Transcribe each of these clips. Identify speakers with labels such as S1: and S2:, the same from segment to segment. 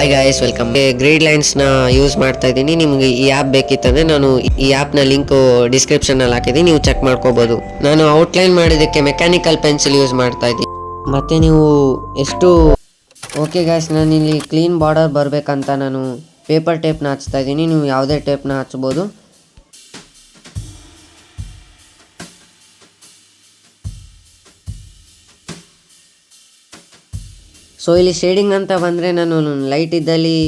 S1: Hi guys, welcome. Grade ಲೈನ್ಸ್ನ use ಮಾಡ್ತಾ ಇದ್ದೀನಿ. ನಿಮಗೆ ಈ ಆ್ಯಪ್ ಬೇಕಿತ್ತಂದರೆ ನಾನು ಈ ಆ್ಯಪ್ನ ಲಿಂಕು ಡಿಸ್ಕ್ರಿಪ್ಷನಲ್ಲಿ ಹಾಕಿದ್ದೀನಿ, ನೀವು ಚೆಕ್ ಮಾಡ್ಕೋಬೋದು. ನಾನು ಔಟ್ಲೈನ್ ಮಾಡೋದಕ್ಕೆ ಮೆಕ್ಯಾನಿಕಲ್ ಪೆನ್ಸಿಲ್ ಯೂಸ್ ಮಾಡ್ತಾ ಇದ್ದೀನಿ. ಮತ್ತು ನೀವು ಎಷ್ಟು ಓಕೆ ಗಾಯ್ಸ್, ನಾನು ಇಲ್ಲಿ ಕ್ಲೀನ್ ಬಾರ್ಡರ್ ಬರಬೇಕಂತ ನಾನು ಪೇಪರ್ ಟೇಪ್ನ ಹಚ್ತಾ ಇದ್ದೀನಿ. ನೀವು ಯಾವುದೇ ಟೇಪ್ನ ಹಚ್ಬೋದು. ಸೊ ಇಲ್ಲಿ ಶೇಡಿಂಗ್ ಅಂತ ಬಂದರೆ ನಾನು ಲೈಟ್ ಇದ್ದಲ್ಲಿ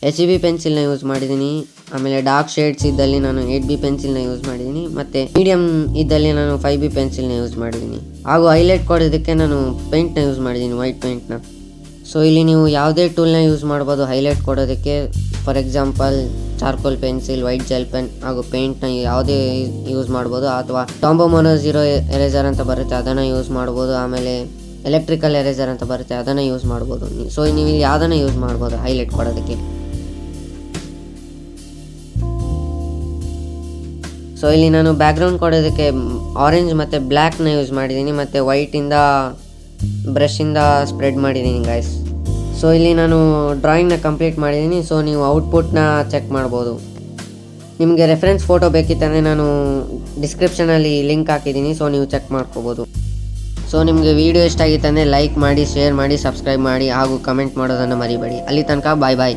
S1: HB ಪೆನ್ಸಿಲ್ನ ಯೂಸ್ ಮಾಡಿದ್ದೀನಿ. ಆಮೇಲೆ ಡಾರ್ಕ್ ಶೇಡ್ಸ್ ಇದ್ದಲ್ಲಿ ನಾನು 8B ಪೆನ್ಸಿಲ್ನ ಯೂಸ್ ಮಾಡಿದ್ದೀನಿ. ಮತ್ತು ಮೀಡಿಯಮ್ ಇದ್ದಲ್ಲಿ ನಾನು 5B ಪೆನ್ಸಿಲ್ನ ಯೂಸ್ ಮಾಡಿದ್ದೀನಿ. ಹಾಗೂ ಹೈಲೈಟ್ ಕೊಡೋದಕ್ಕೆ ನಾನು ಪೇಂಟ್ನ ಯೂಸ್ ಮಾಡಿದ್ದೀನಿ, ವೈಟ್ ಪೇಂಟ್ನ. ಸೊ ಇಲ್ಲಿ ನೀವು ಯಾವುದೇ ಟೂಲ್ನ ಯೂಸ್ ಮಾಡ್ಬೋದು ಹೈಲೈಟ್ ಕೊಡೋದಕ್ಕೆ. For example charcoal pencil, white gel pen ಹಾಗೂ ಪೇಂಟ್ನ ಯಾವುದೇ ಯೂಸ್ ಮಾಡ್ಬೋದು. ಅಥವಾ ಟಾಂಬೋ ಮೊನೋ 0 ಎರೇಸರ್ ಅಂತ ಬರುತ್ತೆ, ಅದನ್ನು ಯೂಸ್ ಮಾಡ್ಬೋದು. ಆಮೇಲೆ ಎಲೆಕ್ಟ್ರಿಕಲ್ ಎರೇಸರ್ ಅಂತ ಬರುತ್ತೆ, ಅದನ್ನು ಯೂಸ್ ಮಾಡ್ಬೋದು. ಸೊ ನೀವು ಇಲ್ಲಿ ಯಾವುದನ್ನು ಯೂಸ್ ಮಾಡ್ಬೋದು ಹೈಲೈಟ್ ಕೊಡೋದಕ್ಕೆ. ಸೊ ಇಲ್ಲಿ ನಾನು ಬ್ಯಾಕ್ಗ್ರೌಂಡ್ ಕೊಡೋದಕ್ಕೆ ಆರೆಂಜ್ ಮತ್ತು ಬ್ಲ್ಯಾಕ್ನ ಯೂಸ್ ಮಾಡಿದ್ದೀನಿ. ಮತ್ತು ವೈಟಿಂದ ಬ್ರಷಿಂದ ಸ್ಪ್ರೆಡ್ ಮಾಡಿದ್ದೀನಿ ಗಾಯ್ಸ್. ಸೊ ಇಲ್ಲಿ ನಾನು ಡ್ರಾಯಿಂಗ್ನ ಕಂಪ್ಲೀಟ್ ಮಾಡಿದ್ದೀನಿ. ಸೊ ನೀವು ಔಟ್ಪುಟ್ನ ಚೆಕ್ ಮಾಡ್ಬೋದು. ನಿಮಗೆ ರೆಫರೆನ್ಸ್ ಫೋಟೋ ಬೇಕಿತ್ತಂದರೆ ನಾನು ಡಿಸ್ಕ್ರಿಪ್ಷನಲ್ಲಿ ಲಿಂಕ್ ಹಾಕಿದ್ದೀನಿ, ಸೊ ನೀವು ಚೆಕ್ ಮಾಡ್ಕೋಬೋದು. ಸೊ ನಿಮಗೆ ವಿಡಿಯೋ ಇಷ್ಟ ಆಗಿತ್ತಂದರೆ ಲೈಕ್ ಮಾಡಿ, ಶೇರ್ ಮಾಡಿ, ಸಬ್ಸ್ಕ್ರೈಬ್ ಮಾಡಿ ಹಾಗೂ ಕಮೆಂಟ್ ಮಾಡೋದನ್ನು ಮರಿಬೇಡಿ. ಅಲ್ಲಿ ತನಕ ಬಾಯ್ ಬಾಯ್.